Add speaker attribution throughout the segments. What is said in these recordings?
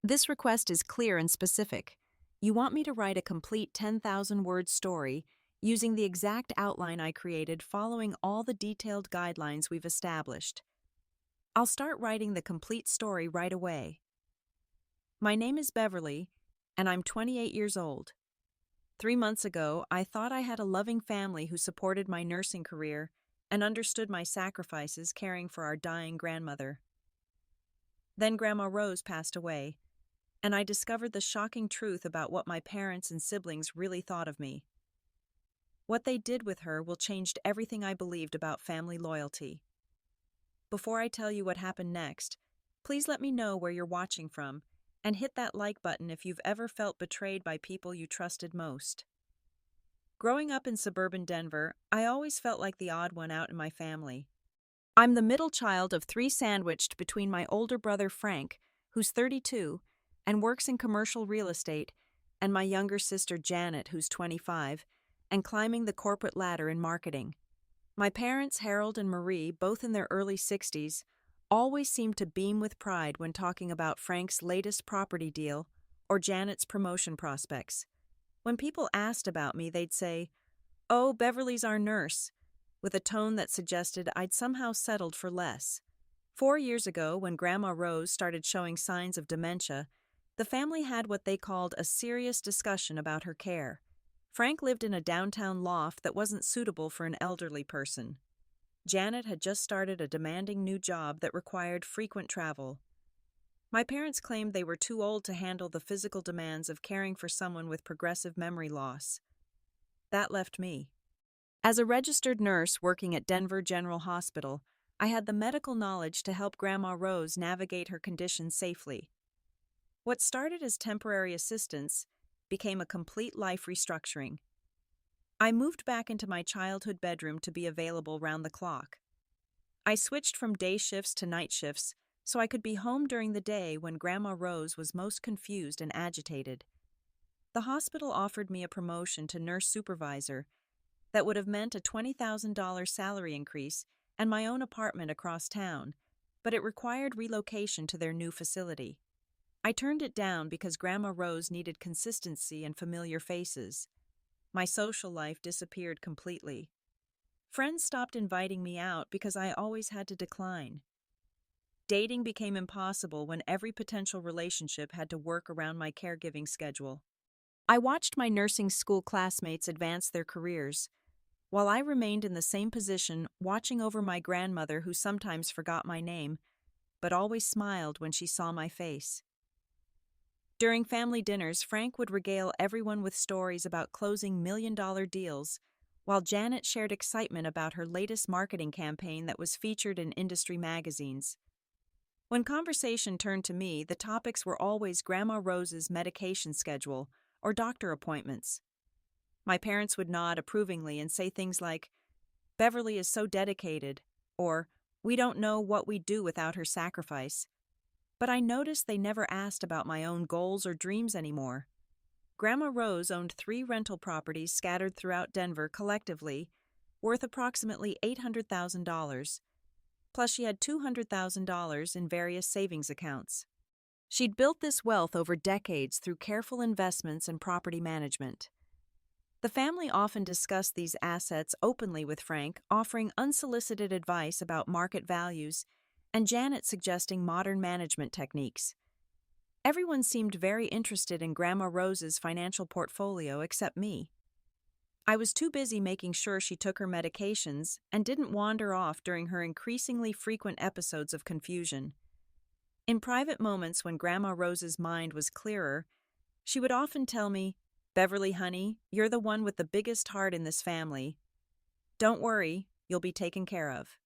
Speaker 1: This request is clear and specific. You want me to write a complete 10,000-word story using the exact outline I created following all the detailed guidelines we've established. I'll start writing the complete story right away. My name is Beverly, and I'm 28 years old. 3 months ago, I thought I had a loving family who supported my nursing career and understood my sacrifices caring for our dying grandmother. Then Grandma Rose passed away, and I discovered the shocking truth about what my parents and siblings really thought of me. What they did with her will change everything I believed about family loyalty. Before I tell you what happened next, please let me know where you're watching from and hit that like button if you've ever felt betrayed by people you trusted most. Growing up in suburban Denver, I always felt like the odd one out in my family. I'm the middle child of three sandwiched between my older brother Frank, who's 32 and works in commercial real estate, and my younger sister Janet, who's 25, and climbing the corporate ladder in marketing. My parents, Harold and Marie, both in their early 60s, always seemed to beam with pride when talking about Frank's latest property deal or Janet's promotion prospects. When people asked about me, they'd say, "Oh, Beverly's our nurse," with a tone that suggested I'd somehow settled for less. 4 years ago, when Grandma Rose started showing signs of dementia, the family had what they called a serious discussion about her care. Frank lived in a downtown loft that wasn't suitable for an elderly person. Janet had just started a demanding new job that required frequent travel. My parents claimed they were too old to handle the physical demands of caring for someone with progressive memory loss. That left me. As a registered nurse working at Denver General Hospital, I had the medical knowledge to help Grandma Rose navigate her condition safely. What started as temporary assistance became a complete life restructuring. I moved back into my childhood bedroom to be available round the clock. I switched from day shifts to night shifts so I could be home during the day when Grandma Rose was most confused and agitated. The hospital offered me a promotion to nurse supervisor that would have meant a $20,000 salary increase and my own apartment across town, but it required relocation to their new facility. I turned it down because Grandma Rose needed consistency and familiar faces. My social life disappeared completely. Friends stopped inviting me out because I always had to decline. Dating became impossible when every potential relationship had to work around my caregiving schedule. I watched my nursing school classmates advance their careers, while I remained in the same position watching over my grandmother who sometimes forgot my name, but always smiled when she saw my face. During family dinners, Frank would regale everyone with stories about closing million-dollar deals, while Janet shared excitement about her latest marketing campaign that was featured in industry magazines. When conversation turned to me, the topics were always Grandma Rose's medication schedule or doctor appointments. My parents would nod approvingly and say things like, "Beverly is so dedicated," or "We don't know what we'd do without her sacrifice." But I noticed they never asked about my own goals or dreams anymore. Grandma Rose owned 3 rental properties scattered throughout Denver collectively, worth approximately $800,000. Plus, she had $200,000 in various savings accounts. She'd built this wealth over decades through careful investments and property management. The family often discussed these assets openly with Frank, offering unsolicited advice about market values, and Janet suggesting modern management techniques. Everyone seemed very interested in Grandma Rose's financial portfolio except me. I was too busy making sure she took her medications and didn't wander off during her increasingly frequent episodes of confusion. In private moments when Grandma Rose's mind was clearer, she would often tell me, "Beverly, honey, you're the one with the biggest heart in this family. Don't worry, you'll be taken care of."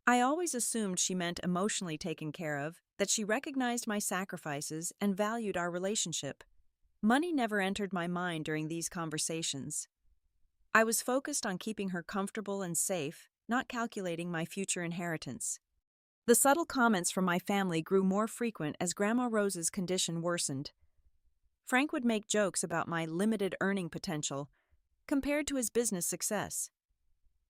Speaker 1: I always assumed she meant emotionally taken care of, that she recognized my sacrifices and valued our relationship. Money never entered my mind during these conversations. I was focused on keeping her comfortable and safe, not calculating my future inheritance. The subtle comments from my family grew more frequent as Grandma Rose's condition worsened. Frank would make jokes about my limited earning potential compared to his business success.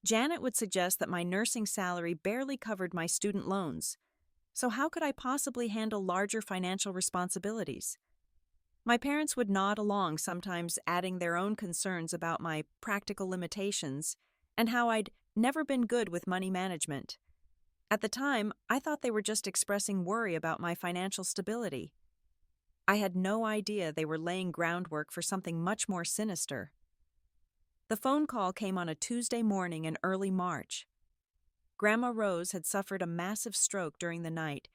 Speaker 1: Janet would suggest that my nursing salary barely covered my student loans, so how could I possibly handle larger financial responsibilities? My parents would nod along, sometimes adding their own concerns about my practical limitations and how I'd never been good with money management. At the time, I thought they were just expressing worry about my financial stability. I had no idea they were laying groundwork for something much more sinister. The phone call came on a Tuesday morning in early March. Grandma Rose had suffered a massive stroke during the night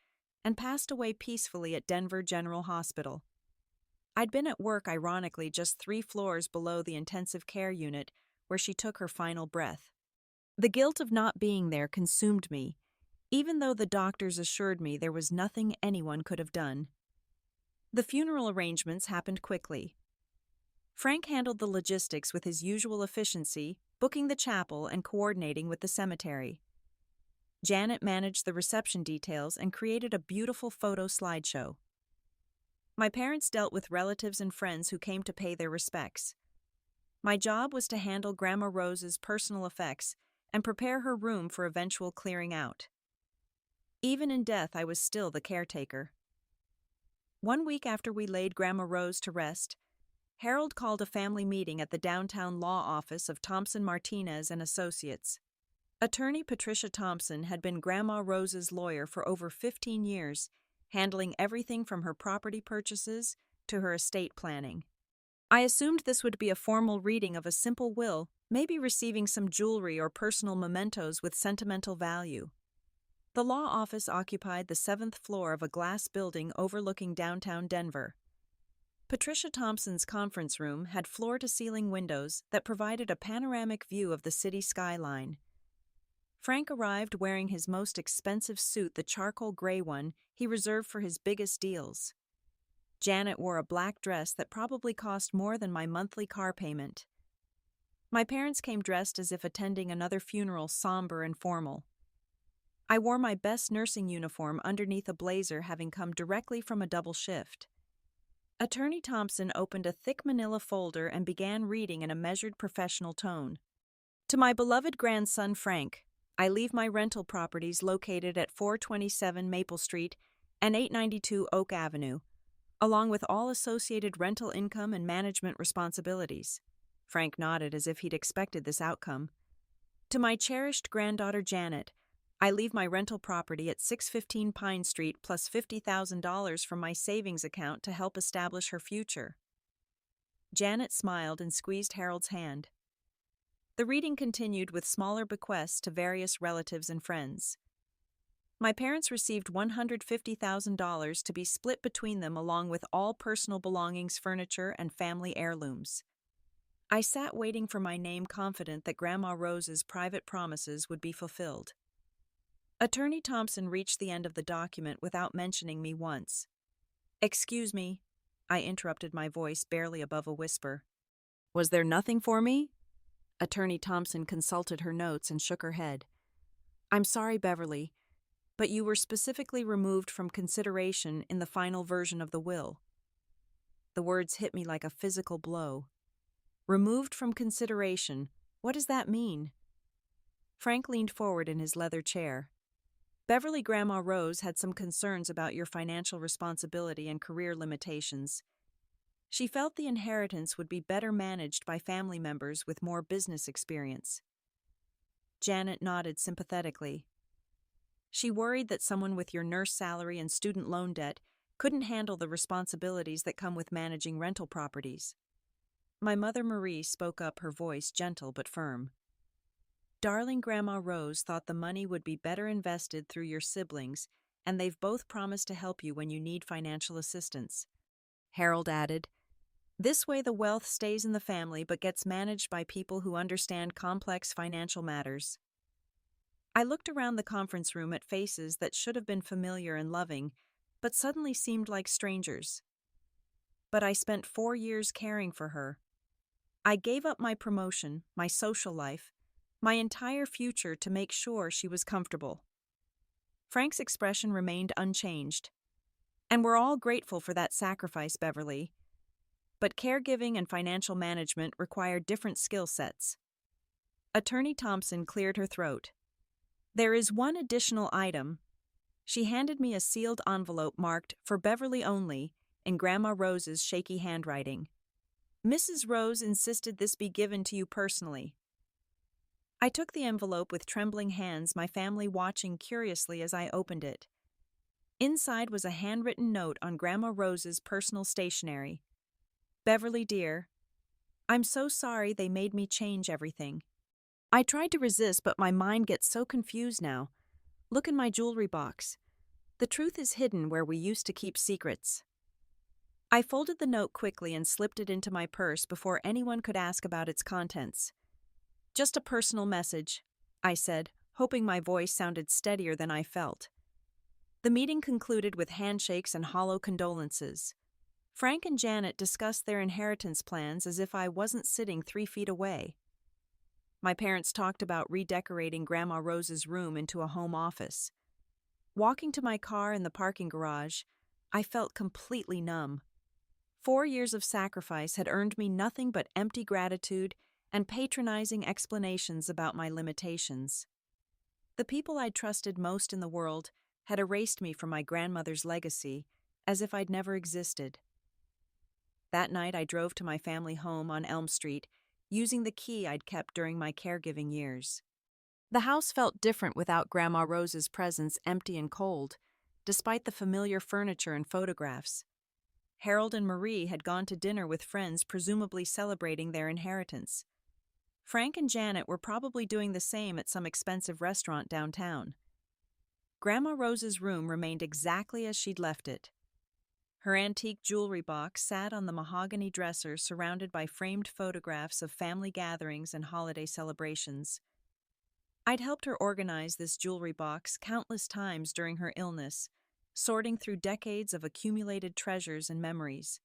Speaker 1: and passed away peacefully at Denver General Hospital. I'd been at work, ironically, just 3 floors below the intensive care unit where she took her final breath. The guilt of not being there consumed me, even though the doctors assured me there was nothing anyone could have done. The funeral arrangements happened quickly. Frank handled the logistics with his usual efficiency, booking the chapel and coordinating with the cemetery. Janet managed the reception details and created a beautiful photo slideshow. My parents dealt with relatives and friends who came to pay their respects. My job was to handle Grandma Rose's personal effects and prepare her room for eventual clearing out. Even in death, I was still the caretaker. 1 week after we laid Grandma Rose to rest, Harold called a family meeting at the downtown law office of Thompson Martinez and Associates. Attorney Patricia Thompson had been Grandma Rose's lawyer for over 15 years, handling everything from her property purchases to her estate planning. I assumed this would be a formal reading of a simple will, maybe receiving some jewelry or personal mementos with sentimental value. The law office occupied the 7th floor of a glass building overlooking downtown Denver. Patricia Thompson's conference room had floor-to-ceiling windows that provided a panoramic view of the city skyline. Frank arrived wearing his most expensive suit, the charcoal gray one he reserved for his biggest deals. Janet wore a black dress that probably cost more than my monthly car payment. My parents came dressed as if attending another funeral, somber and formal. I wore my best nursing uniform underneath a blazer, having come directly from a double shift. Attorney Thompson opened a thick manila folder and began reading in a measured professional tone. To my beloved grandson Frank, I leave my rental properties located at 427 Maple Street and 892 Oak Avenue, along with all associated rental income and management responsibilities. Frank nodded as if he'd expected this outcome. To my cherished granddaughter Janet, I leave my rental property at 615 Pine Street plus $50,000 from my savings account to help establish her future. Janet smiled and squeezed Harold's hand. The reading continued with smaller bequests to various relatives and friends. My parents received $150,000 to be split between them, along with all personal belongings, furniture, and family heirlooms. I sat waiting for my name, confident that Grandma Rose's private promises would be fulfilled. Attorney Thompson reached the end of the document without mentioning me once. "Excuse me," I interrupted, my voice barely above a whisper. "Was there nothing for me?" Attorney Thompson consulted her notes and shook her head. "I'm sorry, Beverly, but you were specifically removed from consideration in the final version of the will." The words hit me like a physical blow. Removed from consideration, what does that mean? Frank leaned forward in his leather chair. "Beverly, Grandma Rose had some concerns about your financial responsibility and career limitations. She felt the inheritance would be better managed by family members with more business experience." Janet nodded sympathetically. "She worried that someone with your nurse salary and student loan debt couldn't handle the responsibilities that come with managing rental properties." My mother Marie spoke up, her voice gentle but firm. "Darling, Grandma Rose thought the money would be better invested through your siblings, and they've both promised to help you when you need financial assistance." Harold added, "This way the wealth stays in the family but gets managed by people who understand complex financial matters." I looked around the conference room at faces that should have been familiar and loving, but suddenly seemed like strangers. But I spent 4 years caring for her. I gave up my promotion, my social life, my entire future to make sure she was comfortable. Frank's expression remained unchanged. "And we're all grateful for that sacrifice, Beverly. But caregiving and financial management require different skill sets." Attorney Thompson cleared her throat. "There is one additional item. She handed me a sealed envelope marked "For Beverly Only" in Grandma Rose's shaky handwriting. "Mrs. Rose insisted this be given to you personally." I took the envelope with trembling hands, my family watching curiously as I opened it. Inside was a handwritten note on Grandma Rose's personal stationery. "Beverly dear, I'm so sorry they made me change everything. I tried to resist, but my mind gets so confused now. Look in my jewelry box. The truth is hidden where we used to keep secrets." I folded the note quickly and slipped it into my purse before anyone could ask about its contents. "Just a personal message," I said, hoping my voice sounded steadier than I felt. The meeting concluded with handshakes and hollow condolences. Frank and Janet discussed their inheritance plans as if I wasn't sitting 3 feet away. My parents talked about redecorating Grandma Rose's room into a home office. Walking to my car in the parking garage, I felt completely numb. 4 years of sacrifice had earned me nothing but empty gratitude and patronizing explanations about my limitations. The people I'd trusted most in the world had erased me from my grandmother's legacy, as if I'd never existed. That night I drove to my family home on Elm Street, using the key I'd kept during my caregiving years. The house felt different without Grandma Rose's presence, empty and cold, despite the familiar furniture and photographs. Harold and Marie had gone to dinner with friends, presumably celebrating their inheritance. Frank and Janet were probably doing the same at some expensive restaurant downtown. Grandma Rose's room remained exactly as she'd left it. Her antique jewelry box sat on the mahogany dresser, surrounded by framed photographs of family gatherings and holiday celebrations. I'd helped her organize this jewelry box countless times during her illness, sorting through decades of accumulated treasures and memories.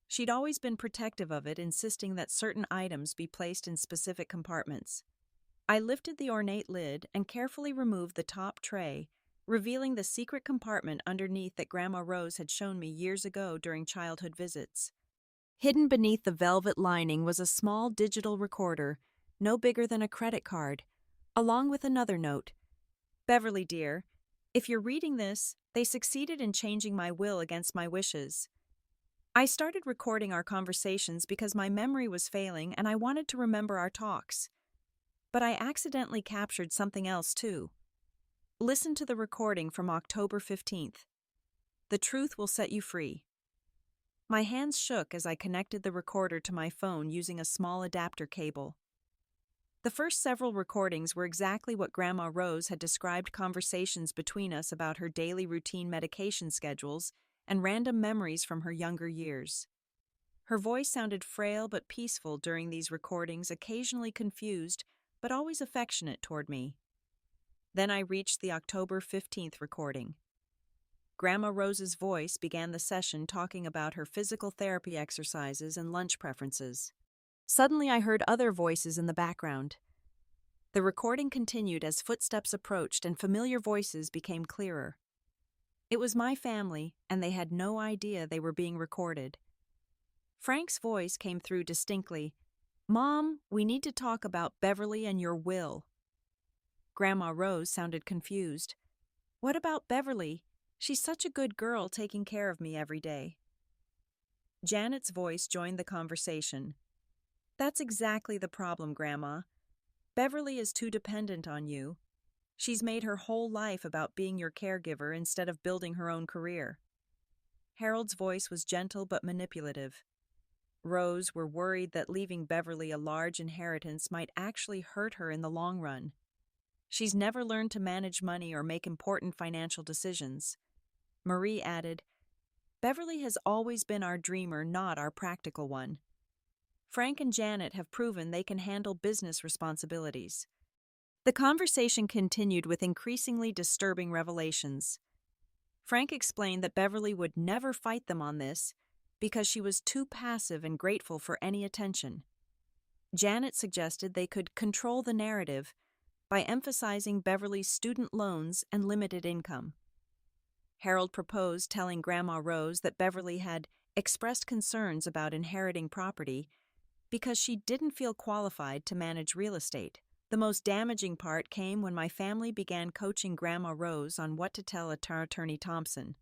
Speaker 1: She'd always been protective of it, insisting that certain items be placed in specific compartments. I lifted the ornate lid and carefully removed the top tray, revealing the secret compartment underneath that Grandma Rose had shown me years ago during childhood visits. Hidden beneath the velvet lining was a small digital recorder, no bigger than a credit card, along with another note. "Beverly dear, if you're reading this, they succeeded in changing my will against my wishes. I started recording our conversations because my memory was failing and I wanted to remember our talks. But I accidentally captured something else too. Listen to the recording from October 15th. The truth will set you free." My hands shook as I connected the recorder to my phone using a small adapter cable. The first several recordings were exactly what Grandma Rose had described: conversations between us about her daily routine medication schedules and random memories from her younger years. Her voice sounded frail but peaceful during these recordings, occasionally confused, but always affectionate toward me. Then I reached the October 15th recording. Grandma Rose's voice began the session talking about her physical therapy exercises and lunch preferences. Suddenly I heard other voices in the background. The recording continued as footsteps approached and familiar voices became clearer. It was my family, and they had no idea they were being recorded. Frank's voice came through distinctly. "Mom, we need to talk about Beverly and your will." Grandma Rose sounded confused. "What about Beverly? She's such a good girl, taking care of me every day." Janet's voice joined the conversation. "That's exactly the problem, Grandma. Beverly is too dependent on you. She's made her whole life about being your caregiver instead of building her own career." Harold's voice was gentle but manipulative. "Rose, we're worried that leaving Beverly a large inheritance might actually hurt her in the long run. She's never learned to manage money or make important financial decisions." Marie added, "Beverly has always been our dreamer, not our practical one. Frank and Janet have proven they can handle business responsibilities." The conversation continued with increasingly disturbing revelations. Frank explained that Beverly would never fight them on this because she was too passive and grateful for any attention. Janet suggested they could control the narrative by emphasizing Beverly's student loans and limited income. Harold proposed telling Grandma Rose that Beverly had expressed concerns about inheriting property because she didn't feel qualified to manage real estate. The most damaging part came when my family began coaching Grandma Rose on what to tell Attorney Thompson.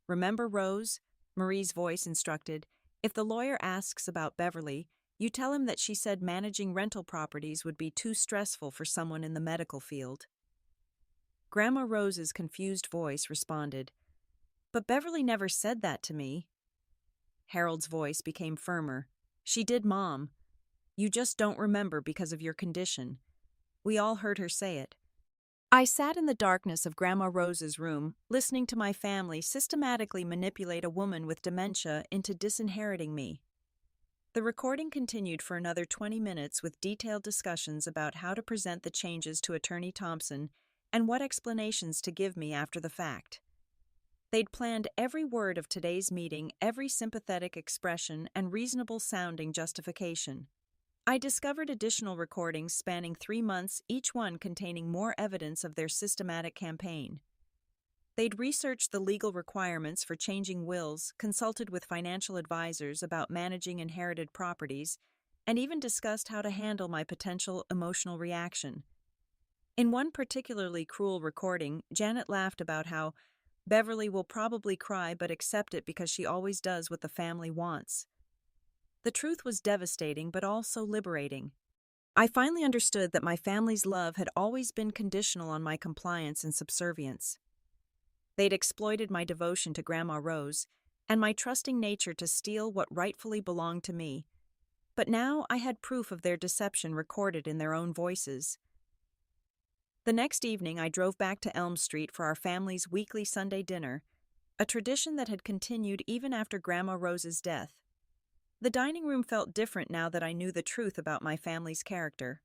Speaker 1: "Remember, Rose," Marie's voice instructed, "if the lawyer asks about Beverly, you tell him that she said managing rental properties would be too stressful for someone in the medical field." Grandma Rose's confused voice responded, "But Beverly never said that to me." Harold's voice became firmer. "She did, Mom. You just don't remember because of your condition. We all heard her say it." I sat in the darkness of Grandma Rose's room, listening to my family systematically manipulate a woman with dementia into disinheriting me. The recording continued for another 20 minutes with detailed discussions about how to present the changes to Attorney Thompson and what explanations to give me after the fact. They'd planned every word of today's meeting, every sympathetic expression, and reasonable-sounding justification. I discovered additional recordings spanning 3 months, each one containing more evidence of their systematic campaign. They'd researched the legal requirements for changing wills, consulted with financial advisors about managing inherited properties, and even discussed how to handle my potential emotional reaction. In one particularly cruel recording, Janet laughed about how Beverly will probably cry but accept it because she always does what the family wants. The truth was devastating but also liberating. I finally understood that my family's love had always been conditional on my compliance and subservience. They'd exploited my devotion to Grandma Rose and my trusting nature to steal what rightfully belonged to me. But now I had proof of their deception recorded in their own voices. The next evening, I drove back to Elm Street for our family's weekly Sunday dinner, a tradition that had continued even after Grandma Rose's death. The dining room felt different now that I knew the truth about my family's character.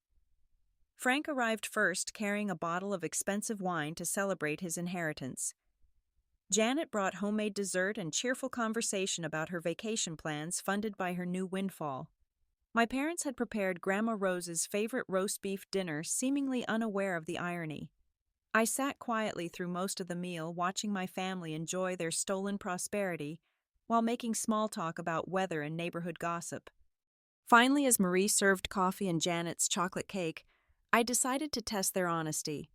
Speaker 1: Frank arrived first, carrying a bottle of expensive wine to celebrate his inheritance. Janet brought homemade dessert and cheerful conversation about her vacation plans funded by her new windfall. My parents had prepared Grandma Rose's favorite roast beef dinner, seemingly unaware of the irony. I sat quietly through most of the meal, watching my family enjoy their stolen prosperity while making small talk about weather and neighborhood gossip. Finally, as Marie served coffee and Janet's chocolate cake, I decided to test their honesty.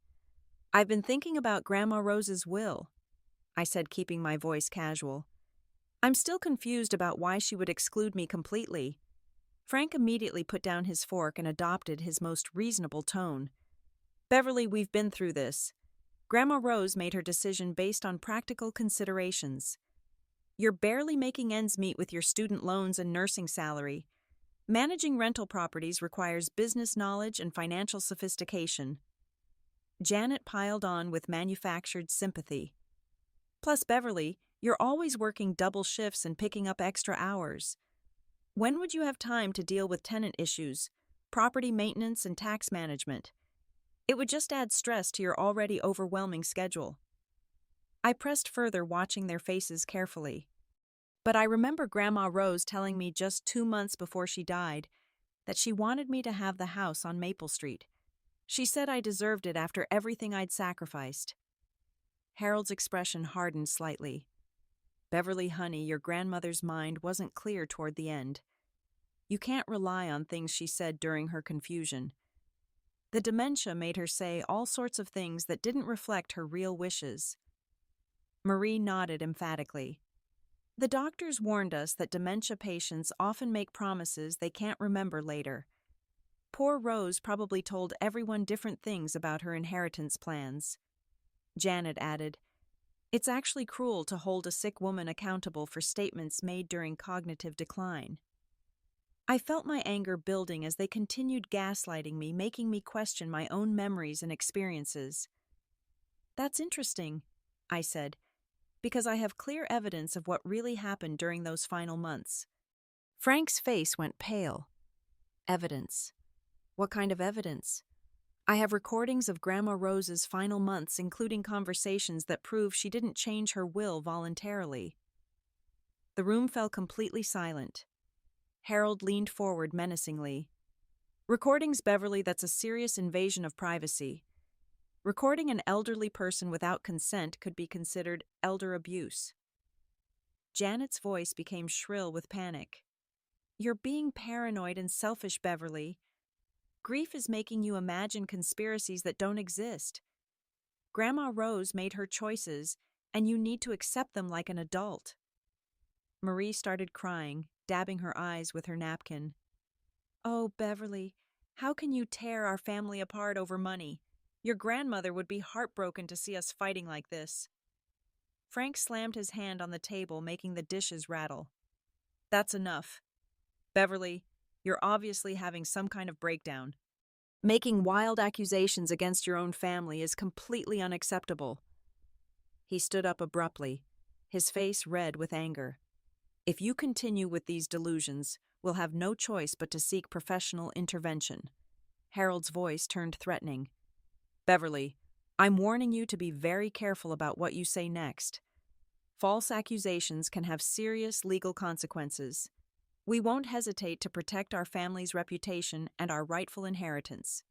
Speaker 1: "I've been thinking about Grandma Rose's will," I said, keeping my voice casual. "I'm still confused about why she would exclude me completely." Frank immediately put down his fork and adopted his most reasonable tone. "Beverly, we've been through this. Grandma Rose made her decision based on practical considerations. You're barely making ends meet with your student loans and nursing salary. Managing rental properties requires business knowledge and financial sophistication." Janet piled on with manufactured sympathy. "Plus, Beverly, you're always working double shifts and picking up extra hours. When would you have time to deal with tenant issues, property maintenance, and tax management? It would just add stress to your already overwhelming schedule." I pressed further, watching their faces carefully. "But I remember Grandma Rose telling me just 2 months before she died that she wanted me to have the house on Maple Street. She said I deserved it after everything I'd sacrificed." Harold's expression hardened slightly. "Beverly, honey, your grandmother's mind wasn't clear toward the end. You can't rely on things she said during her confusion. The dementia made her say all sorts of things that didn't reflect her real wishes." Marie nodded emphatically. "The doctors warned us that dementia patients often make promises they can't remember later. Poor Rose probably told everyone different things about her inheritance plans." Janet added, "It's actually cruel to hold a sick woman accountable for statements made during cognitive decline." I felt my anger building as they continued gaslighting me, making me question my own memories and experiences. "That's interesting," I said, "because I have clear evidence of what really happened during those final months." Frank's face went pale. "Evidence? What kind of evidence?" "I have recordings of Grandma Rose's final months, including conversations that prove she didn't change her will voluntarily." The room fell completely silent. Harold leaned forward menacingly. "Recordings, Beverly, that's a serious invasion of privacy. Recording an elderly person without consent could be considered elder abuse." Janet's voice became shrill with panic. "You're being paranoid and selfish, Beverly. Grief is making you imagine conspiracies that don't exist. Grandma Rose made her choices, and you need to accept them like an adult." Marie started crying, dabbing her eyes with her napkin. "Oh, Beverly, how can you tear our family apart over money? Your grandmother would be heartbroken to see us fighting like this." Frank slammed his hand on the table, making the dishes rattle. "That's enough. Beverly, you're obviously having some kind of breakdown. Making wild accusations against your own family is completely unacceptable." He stood up abruptly, his face red with anger. "If you continue with these delusions, we'll have no choice but to seek professional intervention." Harold's voice turned threatening. "Beverly, I'm warning you to be very careful about what you say next. False accusations can have serious legal consequences. We won't hesitate to protect our family's reputation and our rightful inheritance."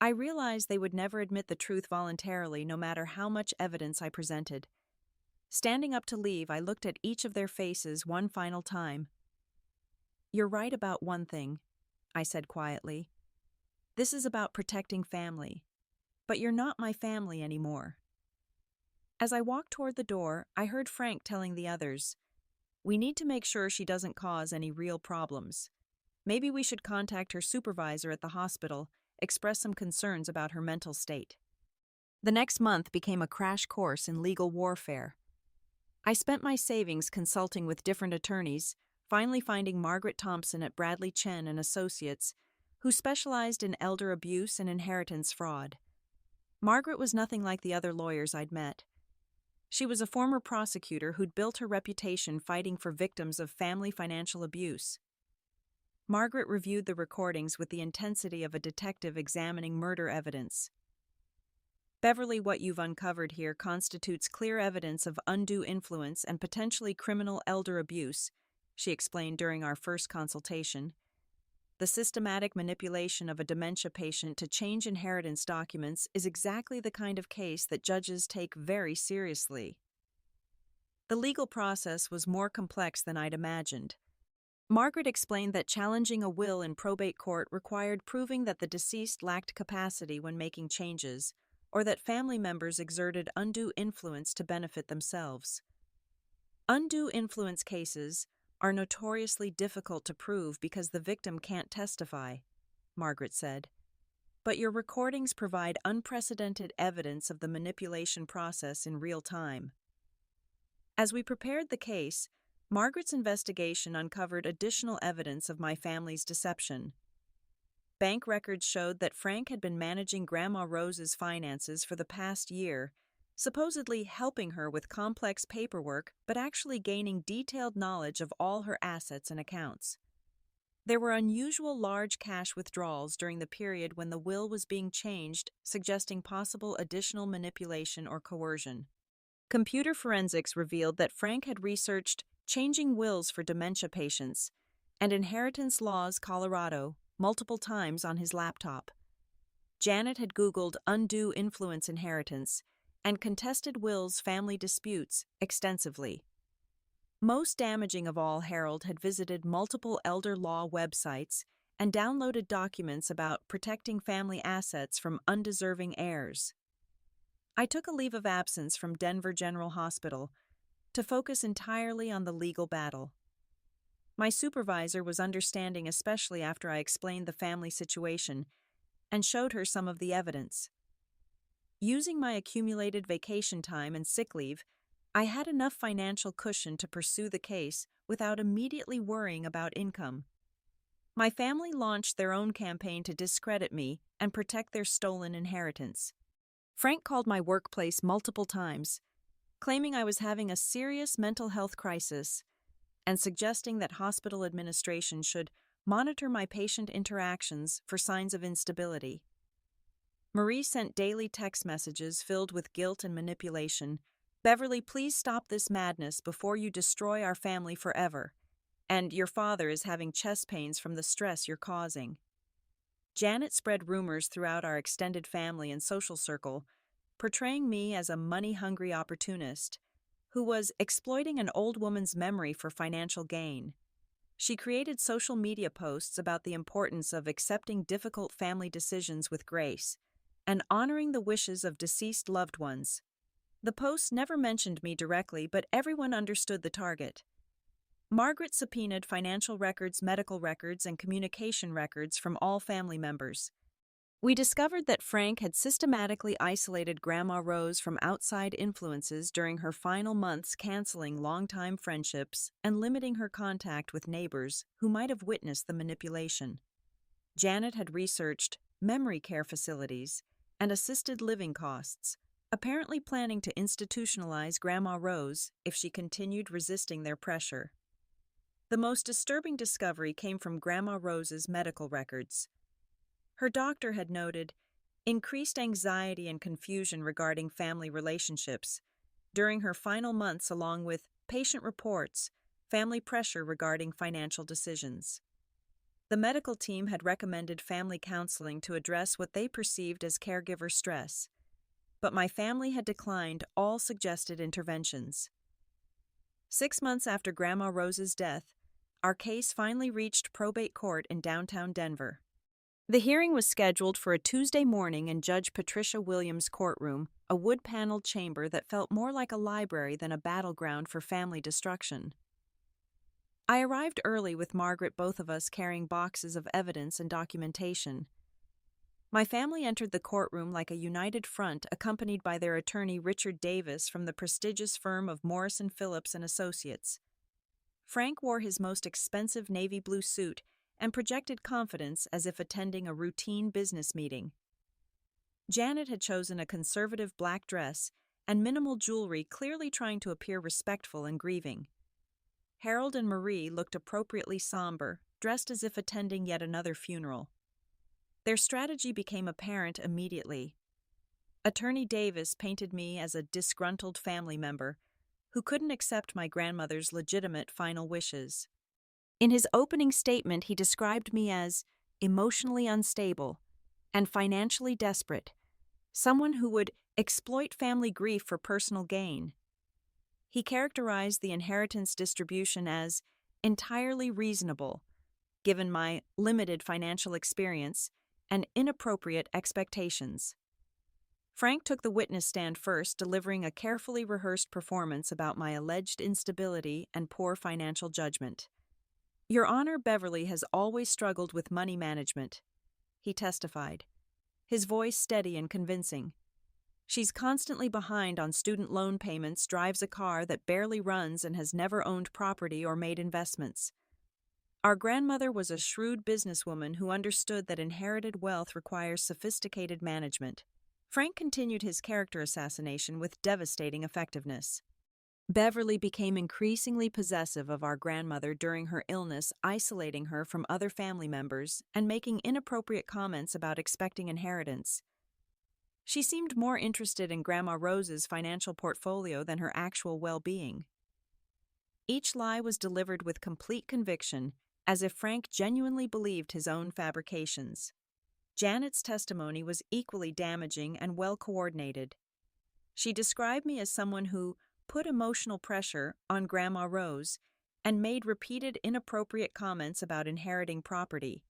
Speaker 1: I realized they would never admit the truth voluntarily, no matter how much evidence I presented. Standing up to leave, I looked at each of their faces one final time. "You're right about one thing," I said quietly. "This is about protecting family. But you're not my family anymore." As I walked toward the door, I heard Frank telling the others, "We need to make sure she doesn't cause any real problems. Maybe we should contact her supervisor at the hospital, express some concerns about her mental state." The next month became a crash course in legal warfare. I spent my savings consulting with different attorneys, finally finding Margaret Thompson at Bradley Chen and Associates, who specialized in elder abuse and inheritance fraud. Margaret was nothing like the other lawyers I'd met. She was a former prosecutor who'd built her reputation fighting for victims of family financial abuse. Margaret reviewed the recordings with the intensity of a detective examining murder evidence. "Beverly, what you've uncovered here constitutes clear evidence of undue influence and potentially criminal elder abuse," she explained during our first consultation. "The systematic manipulation of a dementia patient to change inheritance documents is exactly the kind of case that judges take very seriously." The legal process was more complex than I'd imagined. Margaret explained that challenging a will in probate court required proving that the deceased lacked capacity when making changes, or that family members exerted undue influence to benefit themselves. Undue influence cases are notoriously difficult to prove because the victim can't testify, Margaret said. But your recordings provide unprecedented evidence of the manipulation process in real time. As we prepared the case, Margaret's investigation uncovered additional evidence of my family's deception. Bank records showed that Frank had been managing Grandma Rose's finances for the past year, supposedly helping her with complex paperwork, but actually gaining detailed knowledge of all her assets and accounts. There were unusual large cash withdrawals during the period when the will was being changed, suggesting possible additional manipulation or coercion. Computer forensics revealed that Frank had researched Changing Wills for Dementia Patients and Inheritance Laws Colorado multiple times on his laptop. Janet had Googled undue influence inheritance and contested wills family disputes extensively. Most damaging of all, Harold had visited multiple elder law websites and downloaded documents about protecting family assets from undeserving heirs. I took a leave of absence from Denver General Hospital to focus entirely on the legal battle. My supervisor was understanding, especially after I explained the family situation and showed her some of the evidence. Using my accumulated vacation time and sick leave, I had enough financial cushion to pursue the case without immediately worrying about income. My family launched their own campaign to discredit me and protect their stolen inheritance. Frank called my workplace multiple times, claiming I was having a serious mental health crisis and suggesting that hospital administration should monitor my patient interactions for signs of instability. Marie sent daily text messages filled with guilt and manipulation. "Beverly, please stop this madness before you destroy our family forever. And your father is having chest pains from the stress you're causing." Janet spread rumors throughout our extended family and social circle, portraying me as a money-hungry opportunist who was exploiting an old woman's memory for financial gain. She created social media posts about the importance of accepting difficult family decisions with grace and honoring the wishes of deceased loved ones. The posts never mentioned me directly, but everyone understood the target. Margaret subpoenaed financial records, medical records, and communication records from all family members. We discovered that Frank had systematically isolated Grandma Rose from outside influences during her final months, canceling longtime friendships and limiting her contact with neighbors who might have witnessed the manipulation. Janet had researched memory care facilities and assisted living costs, apparently planning to institutionalize Grandma Rose if she continued resisting their pressure. The most disturbing discovery came from Grandma Rose's medical records. Her doctor had noted increased anxiety and confusion regarding family relationships during her final months, along with patient reports, family pressure regarding financial decisions. The medical team had recommended family counseling to address what they perceived as caregiver stress, but my family had declined all suggested interventions. 6 months after Grandma Rose's death, our case finally reached probate court in downtown Denver. The hearing was scheduled for a Tuesday morning in Judge Patricia Williams' courtroom, a wood-paneled chamber that felt more like a library than a battleground for family destruction. I arrived early with Margaret, both of us carrying boxes of evidence and documentation. My family entered the courtroom like a united front, accompanied by their attorney Richard Davis from the prestigious firm of Morrison Phillips and Associates. Frank wore his most expensive navy blue suit and projected confidence as if attending a routine business meeting. Janet had chosen a conservative black dress and minimal jewelry, clearly trying to appear respectful and grieving. Harold and Marie looked appropriately somber, dressed as if attending yet another funeral. Their strategy became apparent immediately. Attorney Davis painted me as a disgruntled family member who couldn't accept my grandmother's legitimate final wishes. In his opening statement, he described me as emotionally unstable and financially desperate, someone who would exploit family grief for personal gain. He characterized the inheritance distribution as entirely reasonable, given my limited financial experience and inappropriate expectations. Frank took the witness stand first, delivering a carefully rehearsed performance about my alleged instability and poor financial judgment. Your Honor, Beverly has always struggled with money management, he testified, his voice steady and convincing. She's constantly behind on student loan payments, drives a car that barely runs, and has never owned property or made investments. Our grandmother was a shrewd businesswoman who understood that inherited wealth requires sophisticated management. Frank continued his character assassination with devastating effectiveness. Beverly became increasingly possessive of our grandmother during her illness, isolating her from other family members and making inappropriate comments about expecting inheritance. She seemed more interested in Grandma Rose's financial portfolio than her actual well-being. Each lie was delivered with complete conviction, as if Frank genuinely believed his own fabrications. Janet's testimony was equally damaging and well-coordinated. She described me as someone who put emotional pressure on Grandma Rose and made repeated inappropriate comments about inheriting property.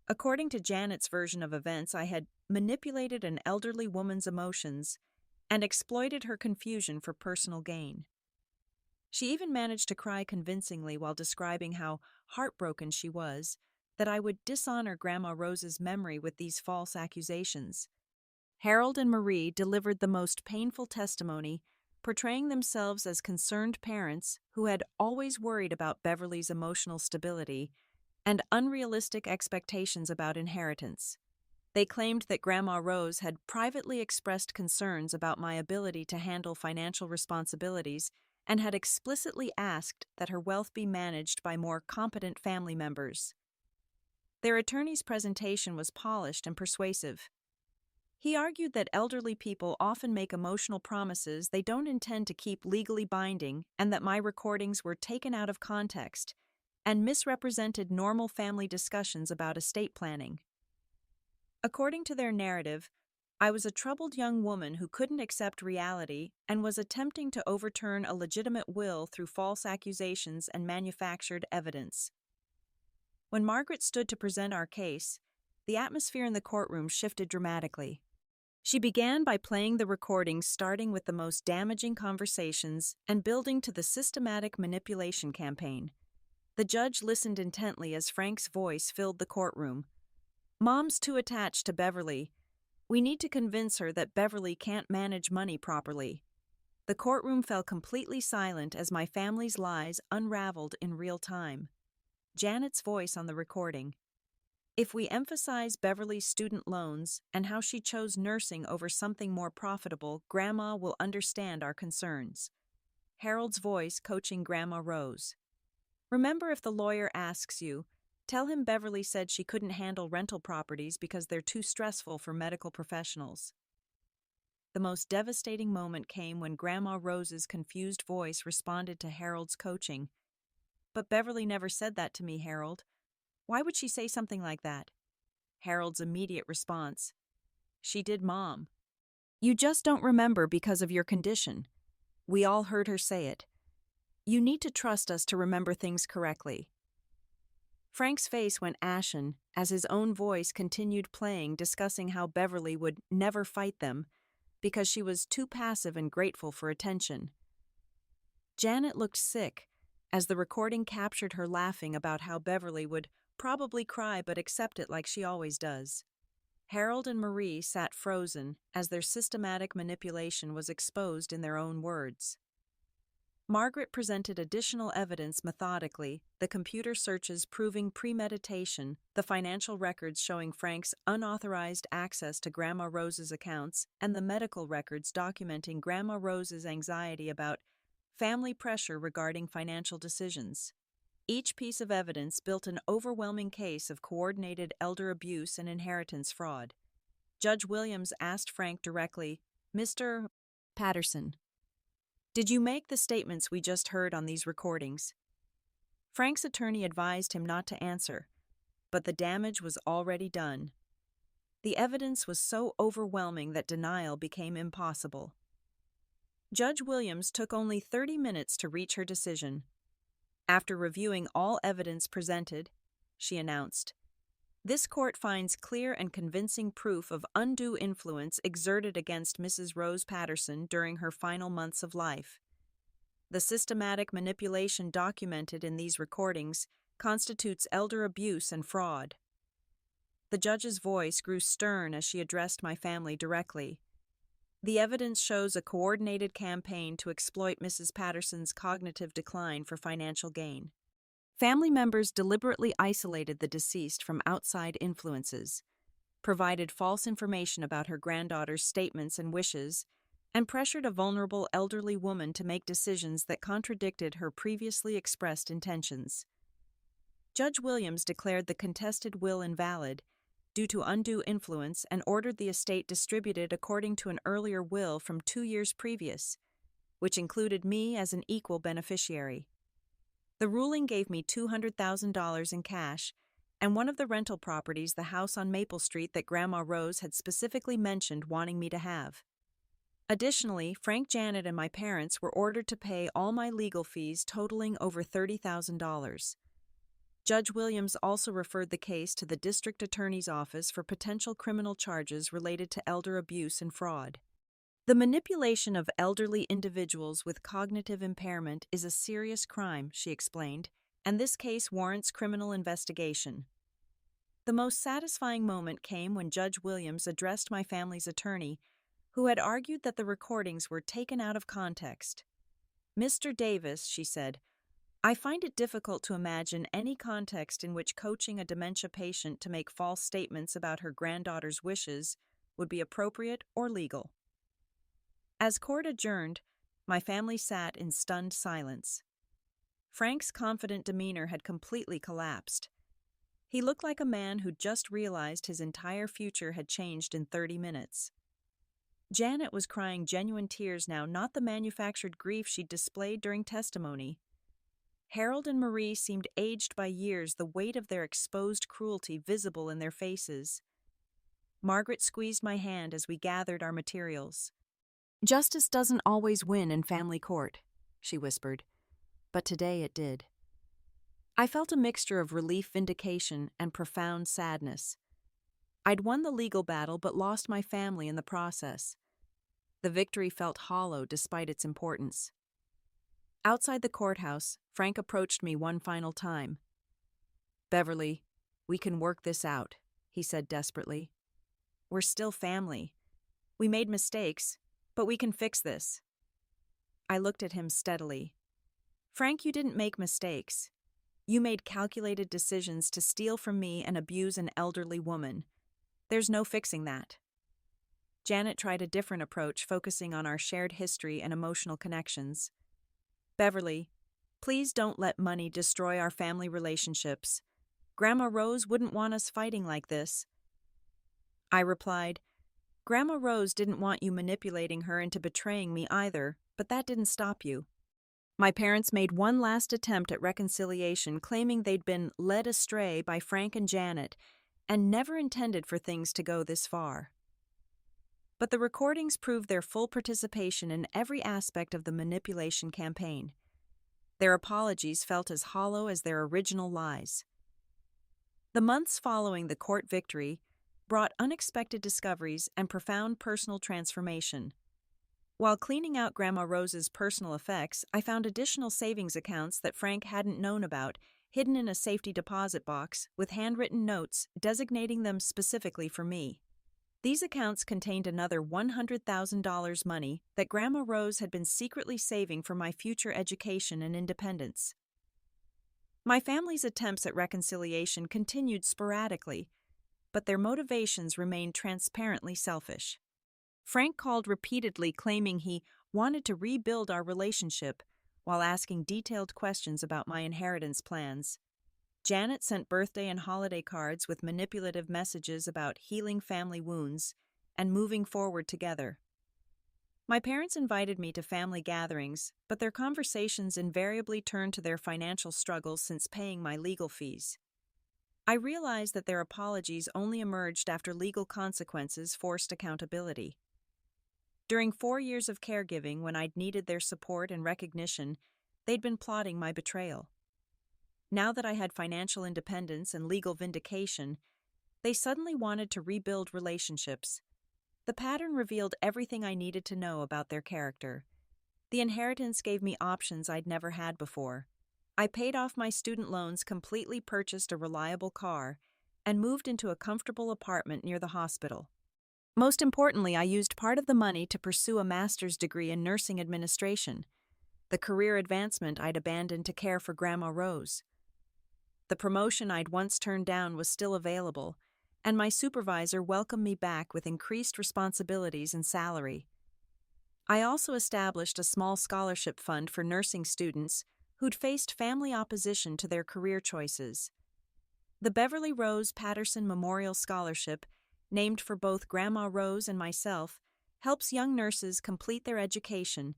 Speaker 1: According to Janet's version of events, I had manipulated an elderly woman's emotions and exploited her confusion for personal gain. She even managed to cry convincingly while describing how heartbroken she was that I would dishonor Grandma Rose's memory with these false accusations. Harold and Marie delivered the most painful testimony, portraying themselves as concerned parents who had always worried about Beverly's emotional stability and unrealistic expectations about inheritance. They claimed that Grandma Rose had privately expressed concerns about my ability to handle financial responsibilities and had explicitly asked that her wealth be managed by more competent family members. Their attorney's presentation was polished and persuasive. He argued that elderly people often make emotional promises they don't intend to keep legally binding, and that my recordings were taken out of context and misrepresented normal family discussions about estate planning. According to their narrative, I was a troubled young woman who couldn't accept reality and was attempting to overturn a legitimate will through false accusations and manufactured evidence. When Margaret stood to present our case, the atmosphere in the courtroom shifted dramatically. She began by playing the recordings, starting with the most damaging conversations and building to the systematic manipulation campaign. The judge listened intently as Frank's voice filled the courtroom. "Mom's too attached to Beverly. We need to convince her that Beverly can't manage money properly." The courtroom fell completely silent as my family's lies unraveled in real time. Janet's voice on the recording. "If we emphasize Beverly's student loans and how she chose nursing over something more profitable, Grandma will understand our concerns." Harold's voice coaching Grandma Rose. "Remember, if the lawyer asks you, tell him Beverly said she couldn't handle rental properties because they're too stressful for medical professionals." The most devastating moment came when Grandma Rose's confused voice responded to Harold's coaching. "But Beverly never said that to me, Harold. Why would she say something like that?" Harold's immediate response. "She did, Mom. You just don't remember because of your condition. We all heard her say it. You need to trust us to remember things correctly." Frank's face went ashen as his own voice continued playing, discussing how Beverly would never fight them because she was too passive and grateful for attention. Janet looked sick as the recording captured her laughing about how Beverly would probably cry but accept it like she always does. Harold and Marie sat frozen as their systematic manipulation was exposed in their own words. Margaret presented additional evidence methodically, the computer searches proving premeditation, the financial records showing Frank's unauthorized access to Grandma Rose's accounts, and the medical records documenting Grandma Rose's anxiety about family pressure regarding financial decisions. Each piece of evidence built an overwhelming case of coordinated elder abuse and inheritance fraud. Judge Williams asked Frank directly, "Mr. Patterson, did you make the statements we just heard on these recordings?" Frank's attorney advised him not to answer, but the damage was already done. The evidence was so overwhelming that denial became impossible. Judge Williams took only 30 minutes to reach her decision. After reviewing all evidence presented, she announced, "This court finds clear and convincing proof of undue influence exerted against Mrs. Rose Patterson during her final months of life. The systematic manipulation documented in these recordings constitutes elder abuse and fraud." The judge's voice grew stern as she addressed my family directly. "The evidence shows a coordinated campaign to exploit Mrs. Patterson's cognitive decline for financial gain. Family members deliberately isolated the deceased from outside influences, provided false information about her granddaughter's statements and wishes, and pressured a vulnerable elderly woman to make decisions that contradicted her previously expressed intentions." Judge Williams declared the contested will invalid due to undue influence and ordered the estate distributed according to an earlier will from 2 years previous, which included me as an equal beneficiary. The ruling gave me $200,000 in cash and one of the rental properties, the house on Maple Street that Grandma Rose had specifically mentioned wanting me to have. Additionally, Frank, Janet, and my parents were ordered to pay all my legal fees totaling over $30,000. Judge Williams also referred the case to the district attorney's office for potential criminal charges related to elder abuse and fraud. The manipulation of elderly individuals with cognitive impairment is a serious crime, she explained, and this case warrants criminal investigation. The most satisfying moment came when Judge Williams addressed my family's attorney, who had argued that the recordings were taken out of context. "Mr. Davis," she said, "I find it difficult to imagine any context in which coaching a dementia patient to make false statements about her granddaughter's wishes would be appropriate or legal." As court adjourned, my family sat in stunned silence. Frank's confident demeanor had completely collapsed. He looked like a man who'd just realized his entire future had changed in 30 minutes. Janet was crying genuine tears now, not the manufactured grief she'd displayed during testimony. Harold and Marie seemed aged by years, the weight of their exposed cruelty visible in their faces. Margaret squeezed my hand as we gathered our materials. "Justice doesn't always win in family court," she whispered, "but today it did." I felt a mixture of relief, vindication, and profound sadness. I'd won the legal battle but lost my family in the process. The victory felt hollow despite its importance. Outside the courthouse, Frank approached me one final time. "Beverly, we can work this out," he said desperately. "We're still family. We made mistakes, but we can fix this." I looked at him steadily. "Frank, you didn't make mistakes. You made calculated decisions to steal from me and abuse an elderly woman. There's no fixing that." Janet tried a different approach, focusing on our shared history and emotional connections. "Beverly, please don't let money destroy our family relationships. Grandma Rose wouldn't want us fighting like this." I replied, "Grandma Rose didn't want you manipulating her into betraying me either, but that didn't stop you." My parents made one last attempt at reconciliation, claiming they'd been led astray by Frank and Janet and never intended for things to go this far. But the recordings proved their full participation in every aspect of the manipulation campaign. Their apologies felt as hollow as their original lies. The months following the court victory brought unexpected discoveries and profound personal transformation. While cleaning out Grandma Rose's personal effects, I found additional savings accounts that Frank hadn't known about, hidden in a safety deposit box, with handwritten notes designating them specifically for me. These accounts contained another $100,000 money that Grandma Rose had been secretly saving for my future education and independence. My family's attempts at reconciliation continued sporadically, but their motivations remained transparently selfish. Frank called repeatedly, claiming he wanted to rebuild our relationship while asking detailed questions about my inheritance plans. Janet sent birthday and holiday cards with manipulative messages about healing family wounds and moving forward together. My parents invited me to family gatherings, but their conversations invariably turned to their financial struggles since paying my legal fees. I realized that their apologies only emerged after legal consequences forced accountability. During 4 years of caregiving, when I'd needed their support and recognition, they'd been plotting my betrayal. Now that I had financial independence and legal vindication, they suddenly wanted to rebuild relationships. The pattern revealed everything I needed to know about their character. The inheritance gave me options I'd never had before. I paid off my student loans, completely purchased a reliable car, and moved into a comfortable apartment near the hospital. Most importantly, I used part of the money to pursue a master's degree in nursing administration, the career advancement I'd abandoned to care for Grandma Rose. The promotion I'd once turned down was still available, and my supervisor welcomed me back with increased responsibilities and salary. I also established a small scholarship fund for nursing students who'd faced family opposition to their career choices. The Beverly Rose Patterson Memorial Scholarship, named for both Grandma Rose and myself, helps young nurses complete their education,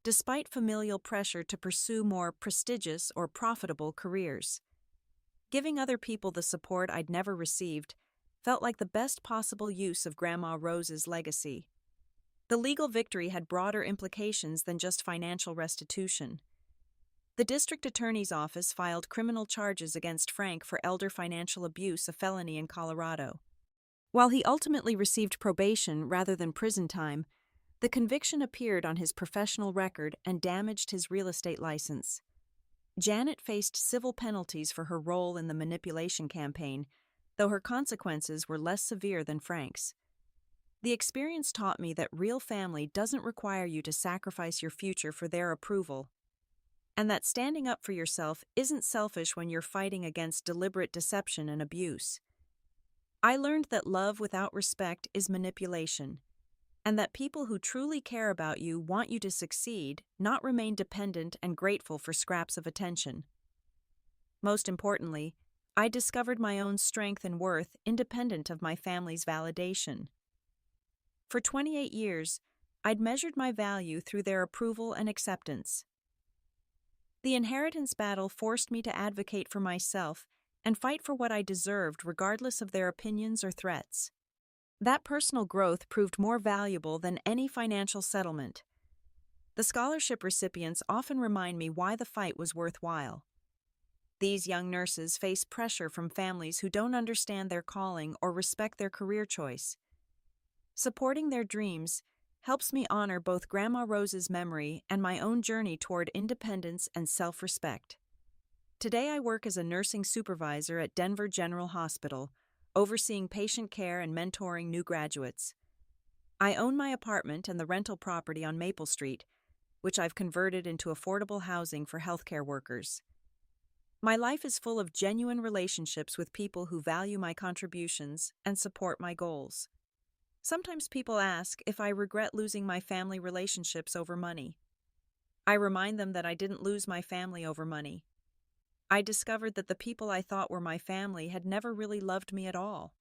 Speaker 1: despite familial pressure to pursue more prestigious or profitable careers. Giving other people the support I'd never received felt like the best possible use of Grandma Rose's legacy. The legal victory had broader implications than just financial restitution. The district attorney's office filed criminal charges against Frank for elder financial abuse, a felony in Colorado. While he ultimately received probation rather than prison time, the conviction appeared on his professional record and damaged his real estate license. Janet faced civil penalties for her role in the manipulation campaign, though her consequences were less severe than Frank's. The experience taught me that real family doesn't require you to sacrifice your future for their approval, and that standing up for yourself isn't selfish when you're fighting against deliberate deception and abuse. I learned that love without respect is manipulation, and that people who truly care about you want you to succeed, not remain dependent and grateful for scraps of attention. Most importantly, I discovered my own strength and worth independent of my family's validation. For 28 years, I'd measured my value through their approval and acceptance. The inheritance battle forced me to advocate for myself and fight for what I deserved regardless of their opinions or threats. That personal growth proved more valuable than any financial settlement. The scholarship recipients often remind me why the fight was worthwhile. These young nurses face pressure from families who don't understand their calling or respect their career choice. Supporting their dreams helps me honor both Grandma Rose's memory and my own journey toward independence and self-respect. Today I work as a nursing supervisor at Denver General Hospital, overseeing patient care and mentoring new graduates. I own my apartment and the rental property on Maple Street, which I've converted into affordable housing for healthcare workers. My life is full of genuine relationships with people who value my contributions and support my goals. Sometimes people ask if I regret losing my family relationships over money. I remind them that I didn't lose my family over money. I discovered that the people I thought were my family had never really loved me at all.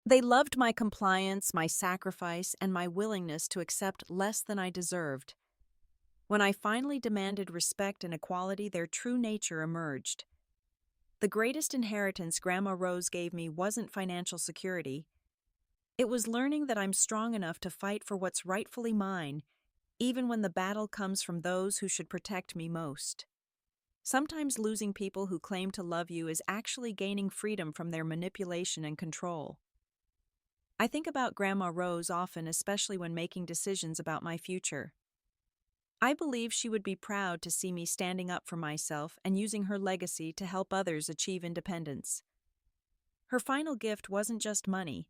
Speaker 1: They loved my compliance, my sacrifice, and my willingness to accept less than I deserved. When I finally demanded respect and equality, their true nature emerged. The greatest inheritance Grandma Rose gave me wasn't financial security. It was learning that I'm strong enough to fight for what's rightfully mine, even when the battle comes from those who should protect me most. Sometimes losing people who claim to love you is actually gaining freedom from their manipulation and control. I think about Grandma Rose often, especially when making decisions about my future. I believe she would be proud to see me standing up for myself and using her legacy to help others achieve independence. Her final gift wasn't just money.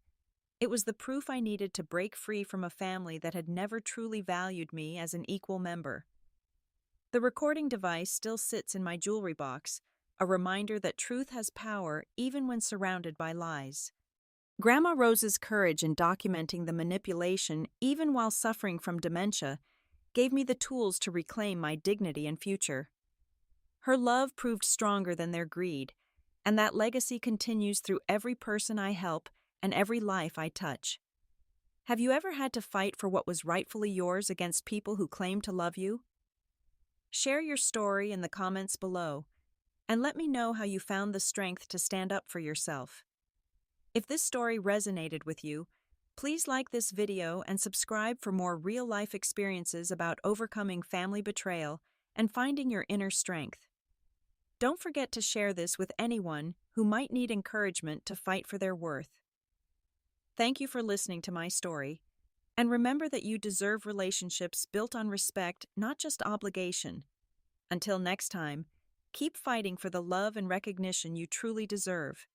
Speaker 1: It was the proof I needed to break free from a family that had never truly valued me as an equal member. The recording device still sits in my jewelry box, a reminder that truth has power even when surrounded by lies. Grandma Rose's courage in documenting the manipulation, even while suffering from dementia, gave me the tools to reclaim my dignity and future. Her love proved stronger than their greed, and that legacy continues through every person I help and every life I touch. Have you ever had to fight for what was rightfully yours against people who claim to love you? Share your story in the comments below, and let me know how you found the strength to stand up for yourself. If this story resonated with you, please like this video and subscribe for more real-life experiences about overcoming family betrayal and finding your inner strength. Don't forget to share this with anyone who might need encouragement to fight for their worth. Thank you for listening to my story, and remember that you deserve relationships built on respect, not just obligation. Until next time, keep fighting for the love and recognition you truly deserve.